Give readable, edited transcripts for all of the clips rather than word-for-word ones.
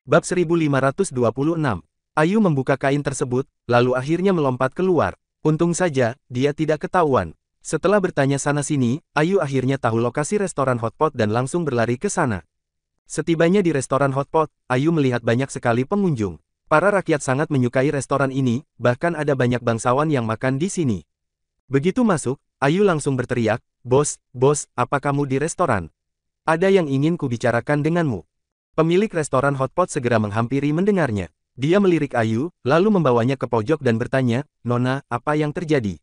Bab 1526. Ayu membuka kain tersebut, lalu akhirnya melompat keluar. Untung saja, dia tidak ketahuan. Setelah bertanya sana-sini, Ayu akhirnya tahu lokasi restoran hotpot dan langsung berlari ke sana. Setibanya di restoran hotpot, Ayu melihat banyak sekali pengunjung. Para rakyat sangat menyukai restoran ini, bahkan ada banyak bangsawan yang makan di sini. Begitu masuk, Ayu langsung berteriak, "Bos, bos, apa kamu di restoran? Ada yang ingin kubicarakan denganmu." Pemilik restoran hotpot segera menghampiri mendengarnya. Dia melirik Ayu, lalu membawanya ke pojok dan bertanya, "Nona, apa yang terjadi?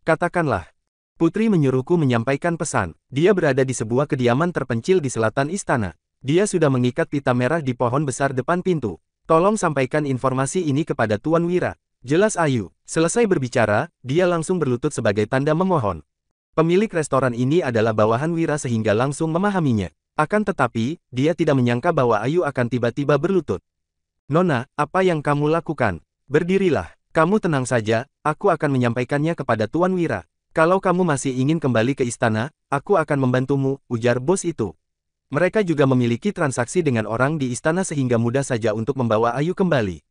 Katakanlah." Putri menyuruhku menyampaikan pesan. Dia berada di sebuah kediaman terpencil di selatan istana. Dia sudah mengikat pita merah di pohon besar depan pintu. Tolong sampaikan informasi ini kepada Tuan Wira. Jelas Ayu. Selesai berbicara, dia langsung berlutut sebagai tanda memohon. Pemilik restoran ini adalah bawahan Wira sehingga langsung memahaminya. Akan tetapi, dia tidak menyangka bahwa Ayu akan tiba-tiba berlutut. "Nona, apa yang kamu lakukan? Berdirilah. Kamu tenang saja, aku akan menyampaikannya kepada Tuan Wira. Kalau kamu masih ingin kembali ke istana, aku akan membantumu," ujar bos itu. Mereka juga memiliki transaksi dengan orang di istana sehingga mudah saja untuk membawa Ayu kembali.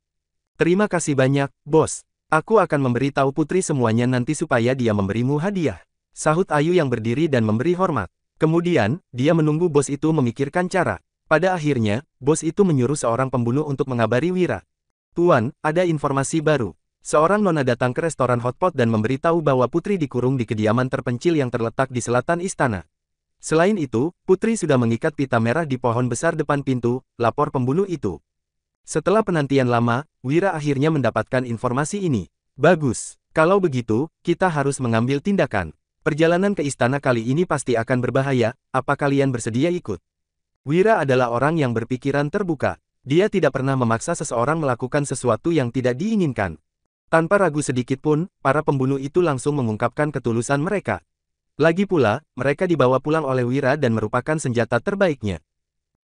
"Terima kasih banyak, bos. Aku akan memberitahu Putri semuanya nanti supaya dia memberimu hadiah," sahut Ayu yang berdiri dan memberi hormat. Kemudian, dia menunggu bos itu memikirkan cara. Pada akhirnya, bos itu menyuruh seorang pembunuh untuk mengabari Wira. "Tuan, ada informasi baru. Seorang nona datang ke restoran hotpot dan memberitahu bahwa Putri dikurung di kediaman terpencil yang terletak di selatan istana. Selain itu, Putri sudah mengikat pita merah di pohon besar depan pintu," lapor pembunuh itu. Setelah penantian lama, Wira akhirnya mendapatkan informasi ini. "Bagus. Kalau begitu, kita harus mengambil tindakan. Perjalanan ke istana kali ini pasti akan berbahaya, apa kalian bersedia ikut?" Wira adalah orang yang berpikiran terbuka. Dia tidak pernah memaksa seseorang melakukan sesuatu yang tidak diinginkan. Tanpa ragu sedikit pun, para pembunuh itu langsung mengungkapkan ketulusan mereka. Lagi pula, mereka dibawa pulang oleh Wira dan merupakan senjata terbaiknya.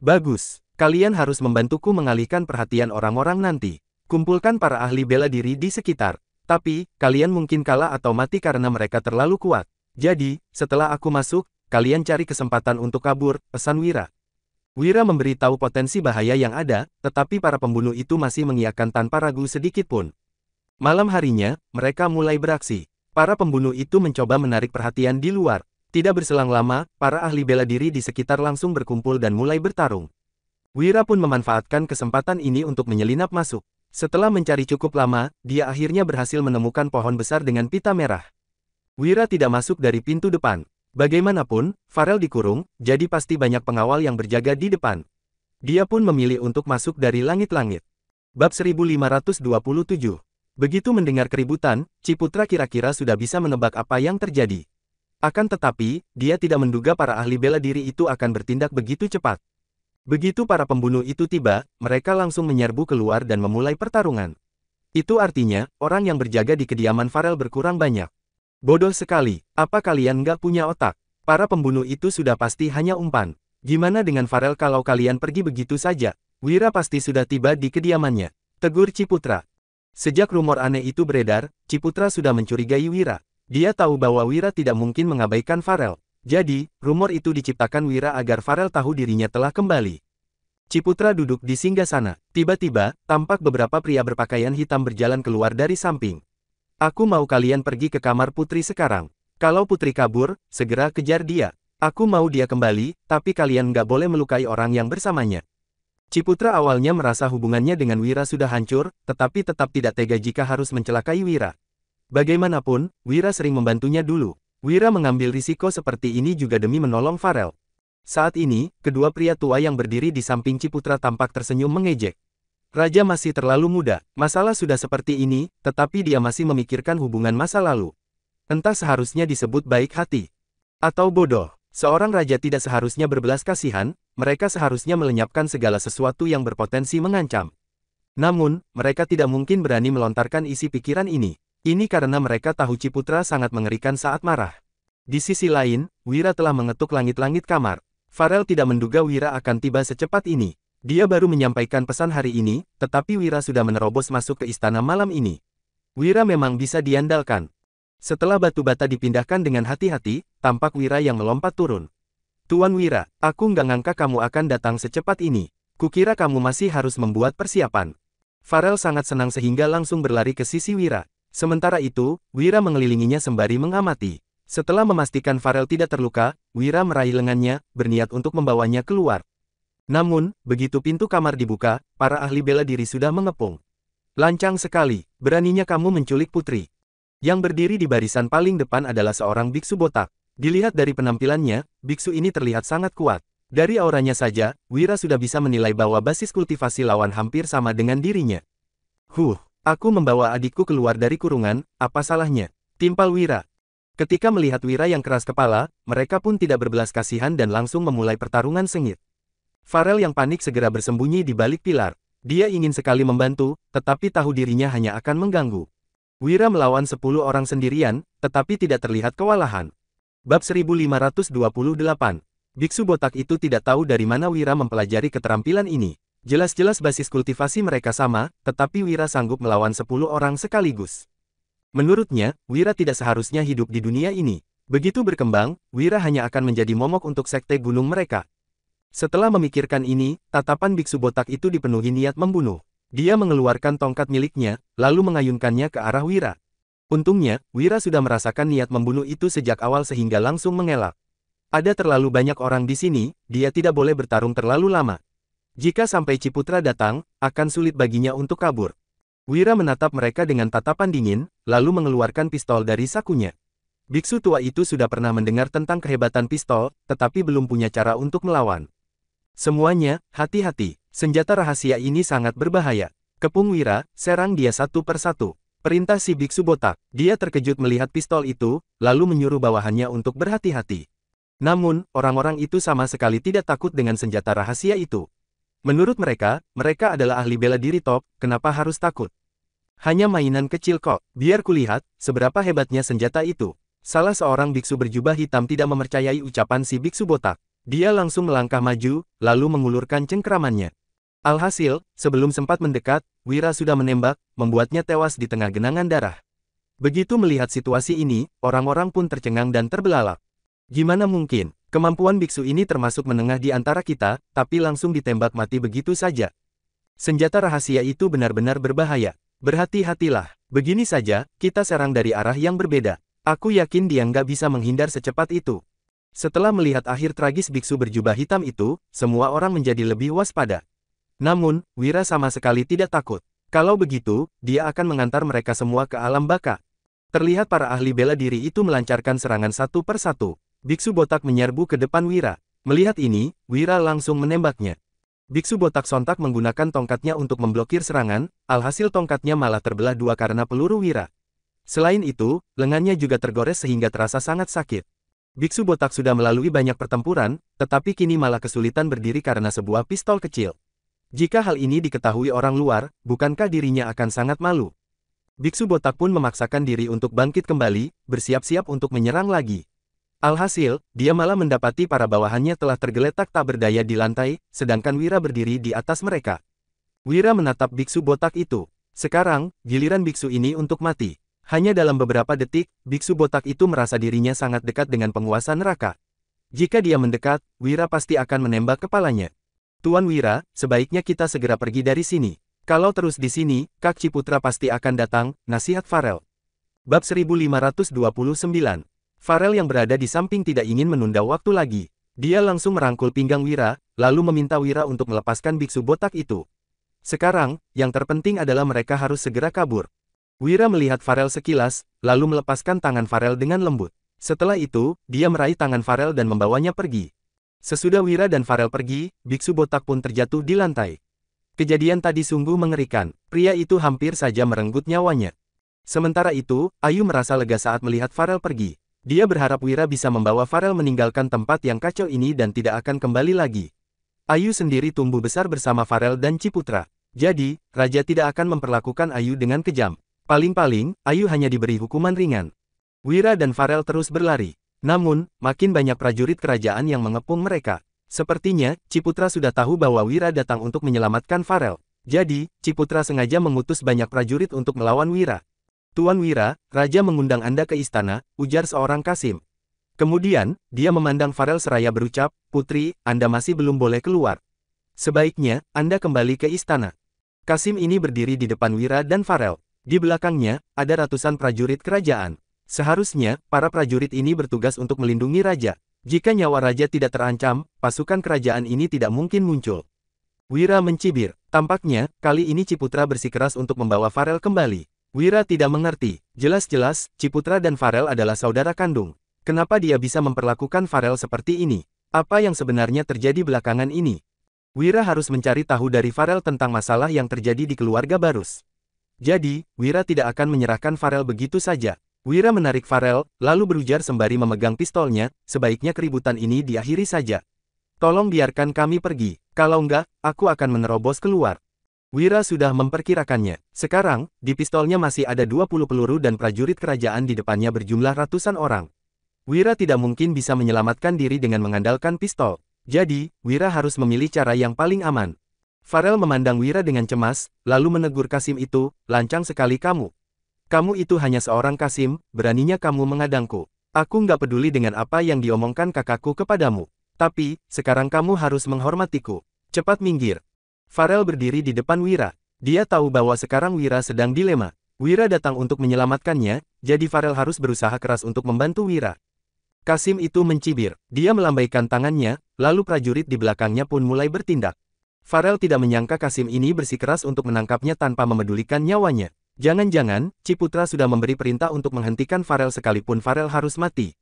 "Bagus. Kalian harus membantuku mengalihkan perhatian orang-orang nanti. Kumpulkan para ahli bela diri di sekitar. Tapi, kalian mungkin kalah atau mati karena mereka terlalu kuat. Jadi, setelah aku masuk, kalian cari kesempatan untuk kabur," pesan Wira. Wira memberitahu potensi bahaya yang ada, tetapi para pembunuh itu masih mengiyakan tanpa ragu sedikit pun. Malam harinya, mereka mulai beraksi. Para pembunuh itu mencoba menarik perhatian di luar. Tidak berselang lama, para ahli bela diri di sekitar langsung berkumpul dan mulai bertarung. Wira pun memanfaatkan kesempatan ini untuk menyelinap masuk. Setelah mencari cukup lama, dia akhirnya berhasil menemukan pohon besar dengan pita merah. Wira tidak masuk dari pintu depan. Bagaimanapun, Farel dikurung, jadi pasti banyak pengawal yang berjaga di depan. Dia pun memilih untuk masuk dari langit-langit. Bab 1527. Begitu mendengar keributan, Ciputra kira-kira sudah bisa menebak apa yang terjadi. Akan tetapi, dia tidak menduga para ahli bela diri itu akan bertindak begitu cepat. Begitu para pembunuh itu tiba, mereka langsung menyerbu keluar dan memulai pertarungan. Itu artinya, orang yang berjaga di kediaman Farel berkurang banyak. Bodoh sekali, apa kalian nggak punya otak? Para pembunuh itu sudah pasti hanya umpan. Gimana dengan Farel kalau kalian pergi begitu saja? Wira pasti sudah tiba di kediamannya, tegur Ciputra. Sejak rumor aneh itu beredar, Ciputra sudah mencurigai Wira. Dia tahu bahwa Wira tidak mungkin mengabaikan Farel. Jadi, rumor itu diciptakan Wira agar Farel tahu dirinya telah kembali. Ciputra duduk di singgasana. Tiba-tiba, tampak beberapa pria berpakaian hitam berjalan keluar dari samping. "Aku mau kalian pergi ke kamar Putri sekarang. Kalau Putri kabur, segera kejar dia. Aku mau dia kembali, tapi kalian nggak boleh melukai orang yang bersamanya." Ciputra awalnya merasa hubungannya dengan Wira sudah hancur, tetapi tetap tidak tega jika harus mencelakai Wira. Bagaimanapun, Wira sering membantunya dulu. Wira mengambil risiko seperti ini juga demi menolong Farel. Saat ini, kedua pria tua yang berdiri di samping Ciputra tampak tersenyum mengejek. Raja masih terlalu muda, masalah sudah seperti ini, tetapi dia masih memikirkan hubungan masa lalu. Entah seharusnya disebut baik hati atau bodoh. Seorang raja tidak seharusnya berbelas kasihan, mereka seharusnya melenyapkan segala sesuatu yang berpotensi mengancam. Namun, mereka tidak mungkin berani melontarkan isi pikiran ini. Ini karena mereka tahu Ciputra sangat mengerikan saat marah. Di sisi lain, Wira telah mengetuk langit-langit kamar. Farel tidak menduga Wira akan tiba secepat ini. Dia baru menyampaikan pesan hari ini, tetapi Wira sudah menerobos masuk ke istana malam ini. Wira memang bisa diandalkan. Setelah batu bata dipindahkan dengan hati-hati, tampak Wira yang melompat turun. "Tuan Wira, aku nggak ngangka kamu akan datang secepat ini. Kukira kamu masih harus membuat persiapan. Farel sangat senang sehingga langsung berlari ke sisi Wira. Sementara itu, Wira mengelilinginya sembari mengamati. Setelah memastikan Farel tidak terluka, Wira meraih lengannya, berniat untuk membawanya keluar. Namun, begitu pintu kamar dibuka, para ahli bela diri sudah mengepung. Lancang sekali, beraninya kamu menculik putri. Yang berdiri di barisan paling depan adalah seorang biksu botak. Dilihat dari penampilannya, biksu ini terlihat sangat kuat. Dari auranya saja, Wira sudah bisa menilai bahwa basis kultivasi lawan hampir sama dengan dirinya. Aku membawa adikku keluar dari kurungan, apa salahnya? Timpal Wira. Ketika melihat Wira yang keras kepala, mereka pun tidak berbelas kasihan dan langsung memulai pertarungan sengit. Farel yang panik segera bersembunyi di balik pilar. Dia ingin sekali membantu, tetapi tahu dirinya hanya akan mengganggu. Wira melawan 10 orang sendirian, tetapi tidak terlihat kewalahan. Bab 1528. Biksu botak itu tidak tahu dari mana Wira mempelajari keterampilan ini. Jelas-jelas basis kultivasi mereka sama, tetapi Wira sanggup melawan 10 orang sekaligus. Menurutnya, Wira tidak seharusnya hidup di dunia ini. Begitu berkembang, Wira hanya akan menjadi momok untuk sekte gunung mereka. Setelah memikirkan ini, tatapan biksu botak itu dipenuhi niat membunuh. Dia mengeluarkan tongkat miliknya, lalu mengayunkannya ke arah Wira. Untungnya, Wira sudah merasakan niat membunuh itu sejak awal sehingga langsung mengelak. Ada terlalu banyak orang di sini, dia tidak boleh bertarung terlalu lama. Jika sampai Ciputra datang, akan sulit baginya untuk kabur. Wira menatap mereka dengan tatapan dingin, lalu mengeluarkan pistol dari sakunya. Biksu tua itu sudah pernah mendengar tentang kehebatan pistol, tetapi belum punya cara untuk melawan. Semuanya, hati-hati, senjata rahasia ini sangat berbahaya. Kepung Wira, serang dia satu persatu. Perintah si biksu botak. Dia terkejut melihat pistol itu, lalu menyuruh bawahannya untuk berhati-hati. Namun, orang-orang itu sama sekali tidak takut dengan senjata rahasia itu. Menurut mereka, mereka adalah ahli bela diri top, kenapa harus takut? Hanya mainan kecil kok, biar kulihat, seberapa hebatnya senjata itu. Salah seorang biksu berjubah hitam tidak mempercayai ucapan si biksu botak. Dia langsung melangkah maju, lalu mengulurkan cengkeramannya. Alhasil, sebelum sempat mendekat, Wira sudah menembak, membuatnya tewas di tengah genangan darah. Begitu melihat situasi ini, orang-orang pun tercengang dan terbelalak. Gimana mungkin? Kemampuan biksu ini termasuk menengah di antara kita, tapi langsung ditembak mati begitu saja. Senjata rahasia itu benar-benar berbahaya. Berhati-hatilah. Begini saja, kita serang dari arah yang berbeda. Aku yakin dia nggak bisa menghindar secepat itu. Setelah melihat akhir tragis biksu berjubah hitam itu, semua orang menjadi lebih waspada. Namun, Wira sama sekali tidak takut. Kalau begitu, dia akan mengantar mereka semua ke alam baka. Terlihat para ahli bela diri itu melancarkan serangan satu persatu. Biksu botak menyerbu ke depan Wira. Melihat ini, Wira langsung menembaknya. Biksu botak sontak menggunakan tongkatnya untuk memblokir serangan, alhasil tongkatnya malah terbelah dua karena peluru Wira. Selain itu, lengannya juga tergores sehingga terasa sangat sakit. Biksu botak sudah melalui banyak pertempuran, tetapi kini malah kesulitan berdiri karena sebuah pistol kecil. Jika hal ini diketahui orang luar, bukankah dirinya akan sangat malu? Biksu botak pun memaksakan diri untuk bangkit kembali, bersiap-siap untuk menyerang lagi. Alhasil, dia malah mendapati para bawahannya telah tergeletak tak berdaya di lantai, sedangkan Wira berdiri di atas mereka. Wira menatap biksu botak itu. Sekarang, giliran biksu ini untuk mati. Hanya dalam beberapa detik, biksu botak itu merasa dirinya sangat dekat dengan penguasa neraka. Jika dia mendekat, Wira pasti akan menembak kepalanya. Tuan Wira, sebaiknya kita segera pergi dari sini. Kalau terus di sini, Kak Ciputra pasti akan datang, nasihat Farel. Bab 1529. Farel yang berada di samping tidak ingin menunda waktu lagi. Dia langsung merangkul pinggang Wira, lalu meminta Wira untuk melepaskan biksu botak itu. Sekarang, yang terpenting adalah mereka harus segera kabur. Wira melihat Farel sekilas, lalu melepaskan tangan Farel dengan lembut. Setelah itu, dia meraih tangan Farel dan membawanya pergi. Sesudah Wira dan Farel pergi, biksu botak pun terjatuh di lantai. Kejadian tadi sungguh mengerikan. Pria itu hampir saja merenggut nyawanya. Sementara itu, Ayu merasa lega saat melihat Farel pergi. Dia berharap Wira bisa membawa Farel meninggalkan tempat yang kacau ini dan tidak akan kembali lagi. Ayu sendiri tumbuh besar bersama Farel dan Ciputra. Jadi, Raja tidak akan memperlakukan Ayu dengan kejam. Paling-paling, Ayu hanya diberi hukuman ringan. Wira dan Farel terus berlari. Namun, makin banyak prajurit kerajaan yang mengepung mereka. Sepertinya, Ciputra sudah tahu bahwa Wira datang untuk menyelamatkan Farel. Jadi, Ciputra sengaja mengutus banyak prajurit untuk melawan Wira. Tuan Wira, Raja mengundang Anda ke istana, ujar seorang Kasim. Kemudian, dia memandang Farel seraya berucap, Putri, Anda masih belum boleh keluar. Sebaiknya, Anda kembali ke istana. Kasim ini berdiri di depan Wira dan Farel. Di belakangnya, ada ratusan prajurit kerajaan. Seharusnya, para prajurit ini bertugas untuk melindungi raja. Jika nyawa raja tidak terancam, pasukan kerajaan ini tidak mungkin muncul. Wira mencibir. Tampaknya, kali ini Ciputra bersikeras untuk membawa Farel kembali. Wira tidak mengerti. Jelas-jelas, Ciputra dan Farel adalah saudara kandung. Kenapa dia bisa memperlakukan Farel seperti ini? Apa yang sebenarnya terjadi belakangan ini? Wira harus mencari tahu dari Farel tentang masalah yang terjadi di keluarga Barus. Jadi, Wira tidak akan menyerahkan Farel begitu saja. Wira menarik Farel, lalu berujar sembari memegang pistolnya, sebaiknya keributan ini diakhiri saja. Tolong biarkan kami pergi, kalau enggak, aku akan menerobos keluar. Wira sudah memperkirakannya. Sekarang, di pistolnya masih ada 20 peluru dan prajurit kerajaan di depannya berjumlah ratusan orang. Wira tidak mungkin bisa menyelamatkan diri dengan mengandalkan pistol. Jadi, Wira harus memilih cara yang paling aman. Farel memandang Wira dengan cemas, lalu menegur Kasim itu, lancang sekali kamu. Kamu itu hanya seorang Kasim, beraninya kamu mengadangku. Aku nggak peduli dengan apa yang diomongkan kakakku kepadamu. Tapi, sekarang kamu harus menghormatiku. Cepat minggir. Farel berdiri di depan Wira. Dia tahu bahwa sekarang Wira sedang dilema. Wira datang untuk menyelamatkannya, jadi Farel harus berusaha keras untuk membantu Wira. Kasim itu mencibir. Dia melambaikan tangannya, lalu prajurit di belakangnya pun mulai bertindak. Farel tidak menyangka Kasim ini bersikeras untuk menangkapnya tanpa memedulikan nyawanya. Jangan-jangan, Ciputra sudah memberi perintah untuk menghentikan Farel sekalipun Farel harus mati.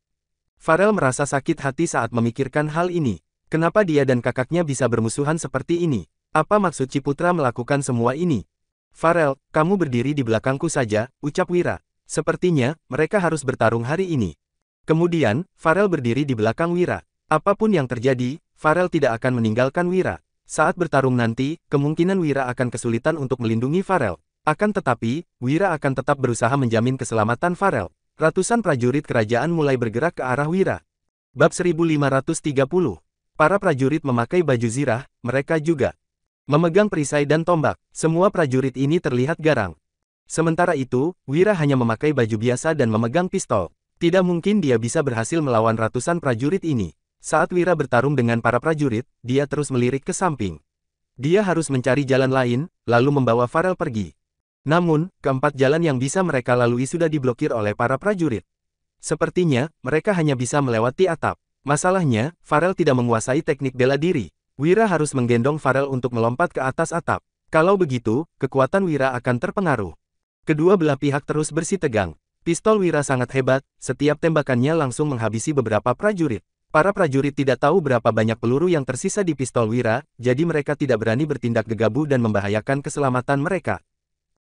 Farel merasa sakit hati saat memikirkan hal ini. Kenapa dia dan kakaknya bisa bermusuhan seperti ini? Apa maksud Ciputra melakukan semua ini? Farel, kamu berdiri di belakangku saja, ucap Wira. Sepertinya, mereka harus bertarung hari ini. Kemudian, Farel berdiri di belakang Wira. Apapun yang terjadi, Farel tidak akan meninggalkan Wira. Saat bertarung nanti, kemungkinan Wira akan kesulitan untuk melindungi Farel. Akan tetapi, Wira akan tetap berusaha menjamin keselamatan Farel. Ratusan prajurit kerajaan mulai bergerak ke arah Wira. Bab 1530. Para prajurit memakai baju zirah, mereka juga memegang perisai dan tombak. Semua prajurit ini terlihat garang. Sementara itu, Wira hanya memakai baju biasa dan memegang pistol. Tidak mungkin dia bisa berhasil melawan ratusan prajurit ini. Saat Wira bertarung dengan para prajurit, dia terus melirik ke samping. Dia harus mencari jalan lain, lalu membawa Farel pergi. Namun, keempat jalan yang bisa mereka lalui sudah diblokir oleh para prajurit. Sepertinya, mereka hanya bisa melewati atap. Masalahnya, Farel tidak menguasai teknik bela diri. Wira harus menggendong Farel untuk melompat ke atas atap. Kalau begitu, kekuatan Wira akan terpengaruh. Kedua belah pihak terus bersitegang. Pistol Wira sangat hebat, setiap tembakannya langsung menghabisi beberapa prajurit. Para prajurit tidak tahu berapa banyak peluru yang tersisa di pistol Wira, jadi mereka tidak berani bertindak gegabah dan membahayakan keselamatan mereka.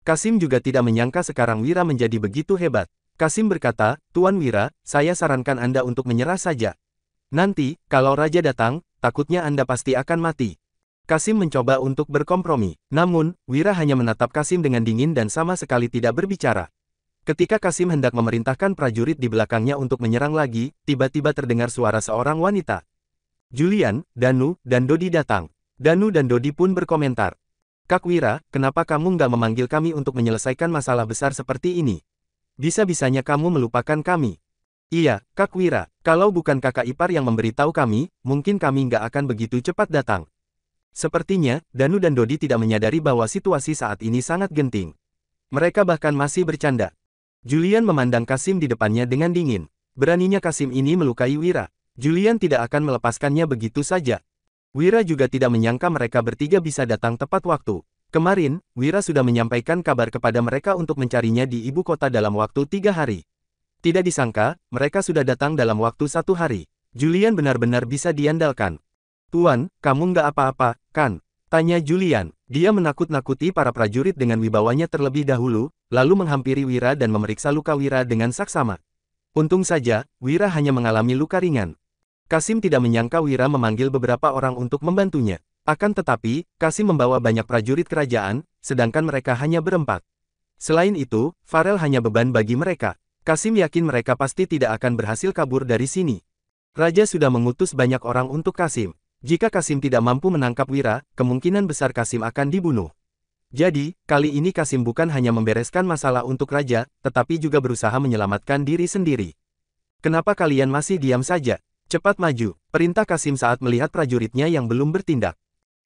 Kasim juga tidak menyangka sekarang Wira menjadi begitu hebat. Kasim berkata, Tuan Wira, saya sarankan Anda untuk menyerah saja. Nanti, kalau Raja datang, takutnya Anda pasti akan mati. Kasim mencoba untuk berkompromi. Namun, Wira hanya menatap Kasim dengan dingin dan sama sekali tidak berbicara. Ketika Kasim hendak memerintahkan prajurit di belakangnya untuk menyerang lagi, tiba-tiba terdengar suara seorang wanita. Julian, Danu, dan Dodi datang. Danu dan Dodi pun berkomentar. Kak Wira, kenapa kamu nggak memanggil kami untuk menyelesaikan masalah besar seperti ini? Bisa-bisanya kamu melupakan kami. Iya, Kak Wira, kalau bukan kakak ipar yang memberitahu kami, mungkin kami nggak akan begitu cepat datang. Sepertinya, Danu dan Dodi tidak menyadari bahwa situasi saat ini sangat genting. Mereka bahkan masih bercanda. Julian memandang Kasim di depannya dengan dingin. Beraninya Kasim ini melukai Wira. Julian tidak akan melepaskannya begitu saja. Wira juga tidak menyangka mereka bertiga bisa datang tepat waktu. Kemarin, Wira sudah menyampaikan kabar kepada mereka untuk mencarinya di ibu kota dalam waktu 3 hari. Tidak disangka, mereka sudah datang dalam waktu 1 hari. Julian benar-benar bisa diandalkan. Tuan, kamu nggak apa-apa, kan? Tanya Julian. Dia menakut-nakuti para prajurit dengan wibawanya terlebih dahulu, lalu menghampiri Wira dan memeriksa luka Wira dengan saksama. Untung saja, Wira hanya mengalami luka ringan. Kasim tidak menyangka Wira memanggil beberapa orang untuk membantunya. Akan tetapi, Kasim membawa banyak prajurit kerajaan, sedangkan mereka hanya berempat. Selain itu, Farel hanya beban bagi mereka. Kasim yakin mereka pasti tidak akan berhasil kabur dari sini. Raja sudah mengutus banyak orang untuk Kasim. Jika Kasim tidak mampu menangkap Wira, kemungkinan besar Kasim akan dibunuh. Jadi, kali ini Kasim bukan hanya membereskan masalah untuk Raja, tetapi juga berusaha menyelamatkan diri sendiri. Kenapa kalian masih diam saja? Cepat maju, perintah Kasim saat melihat prajuritnya yang belum bertindak.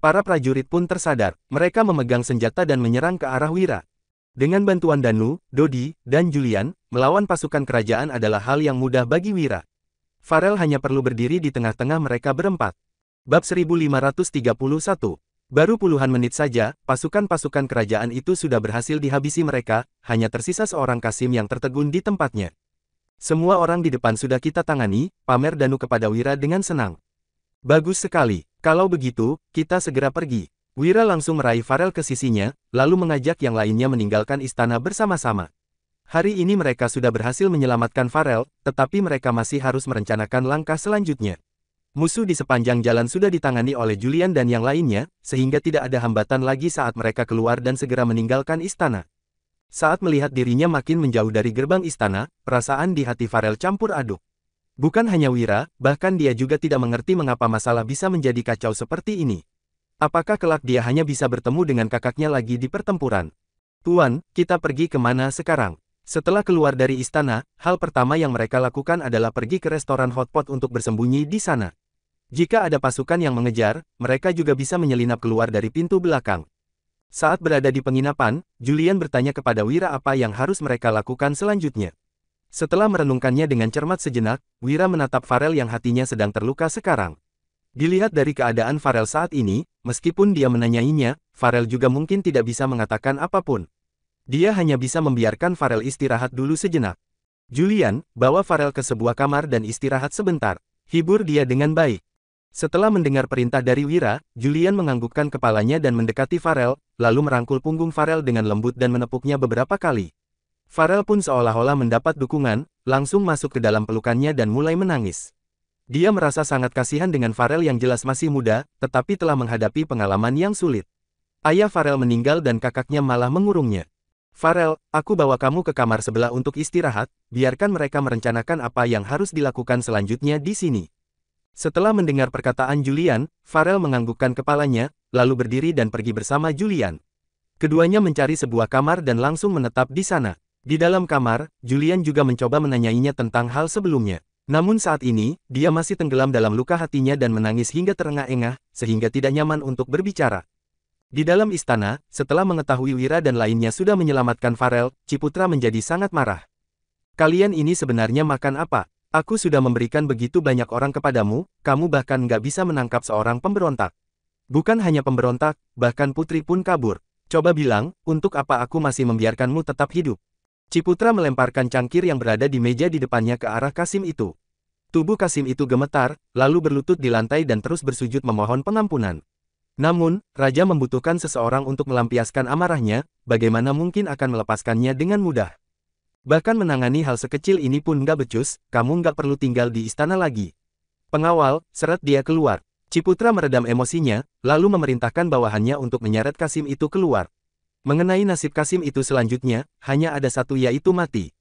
Para prajurit pun tersadar, mereka memegang senjata dan menyerang ke arah Wira. Dengan bantuan Danu, Dodi, dan Julian, melawan pasukan kerajaan adalah hal yang mudah bagi Wira. Farel hanya perlu berdiri di tengah-tengah mereka berempat. Bab 1531. Baru puluhan menit saja, pasukan-pasukan kerajaan itu sudah berhasil dihabisi mereka, hanya tersisa seorang Kasim yang tertegun di tempatnya. Semua orang di depan sudah kita tangani, pamer Danu kepada Wira dengan senang. Bagus sekali, kalau begitu, kita segera pergi. Wira langsung meraih Farel ke sisinya, lalu mengajak yang lainnya meninggalkan istana bersama-sama. Hari ini mereka sudah berhasil menyelamatkan Farel, tetapi mereka masih harus merencanakan langkah selanjutnya. Musuh di sepanjang jalan sudah ditangani oleh Julian dan yang lainnya, sehingga tidak ada hambatan lagi saat mereka keluar dan segera meninggalkan istana. Saat melihat dirinya makin menjauh dari gerbang istana, perasaan di hati Farel campur aduk. Bukan hanya Wira, bahkan dia juga tidak mengerti mengapa masalah bisa menjadi kacau seperti ini. Apakah kelak dia hanya bisa bertemu dengan kakaknya lagi di pertempuran? Tuan, kita pergi kemana sekarang? Setelah keluar dari istana, hal pertama yang mereka lakukan adalah pergi ke restoran hotpot untuk bersembunyi di sana. Jika ada pasukan yang mengejar, mereka juga bisa menyelinap keluar dari pintu belakang. Saat berada di penginapan, Julian bertanya kepada Wira apa yang harus mereka lakukan selanjutnya. Setelah merenungkannya dengan cermat sejenak, Wira menatap Farel yang hatinya sedang terluka sekarang. Dilihat dari keadaan Farel saat ini, meskipun dia menanyainya, Farel juga mungkin tidak bisa mengatakan apapun. Dia hanya bisa membiarkan Farel istirahat dulu sejenak. Julian, bawa Farel ke sebuah kamar dan istirahat sebentar. Hibur dia dengan baik. Setelah mendengar perintah dari Wira, Julian menganggukkan kepalanya dan mendekati Farel, lalu merangkul punggung Farel dengan lembut dan menepuknya beberapa kali. Farel pun seolah-olah mendapat dukungan, langsung masuk ke dalam pelukannya dan mulai menangis. Dia merasa sangat kasihan dengan Farel yang jelas masih muda, tetapi telah menghadapi pengalaman yang sulit. Ayah Farel meninggal dan kakaknya malah mengurungnya. Farel, aku bawa kamu ke kamar sebelah untuk istirahat, biarkan mereka merencanakan apa yang harus dilakukan selanjutnya di sini. Setelah mendengar perkataan Julian, Farel menganggukkan kepalanya, lalu berdiri dan pergi bersama Julian. Keduanya mencari sebuah kamar dan langsung menetap di sana. Di dalam kamar, Julian juga mencoba menanyainya tentang hal sebelumnya. Namun saat ini, dia masih tenggelam dalam luka hatinya dan menangis hingga terengah-engah, sehingga tidak nyaman untuk berbicara. Di dalam istana, setelah mengetahui Wira dan lainnya sudah menyelamatkan Farel, Ciputra menjadi sangat marah. Kalian ini sebenarnya makan apa? Aku sudah memberikan begitu banyak orang kepadamu, kamu bahkan nggak bisa menangkap seorang pemberontak. Bukan hanya pemberontak, bahkan putri pun kabur. Coba bilang, untuk apa aku masih membiarkanmu tetap hidup? Ciputra melemparkan cangkir yang berada di meja di depannya ke arah Kasim itu. Tubuh Kasim itu gemetar, lalu berlutut di lantai dan terus bersujud memohon pengampunan. Namun, Raja membutuhkan seseorang untuk melampiaskan amarahnya, bagaimana mungkin akan melepaskannya dengan mudah? Bahkan menangani hal sekecil ini pun nggak becus, kamu nggak perlu tinggal di istana lagi. Pengawal, seret dia keluar. Ciputra meredam emosinya, lalu memerintahkan bawahannya untuk menyeret Kasim itu keluar. Mengenai nasib Kasim itu selanjutnya, hanya ada satu yaitu mati.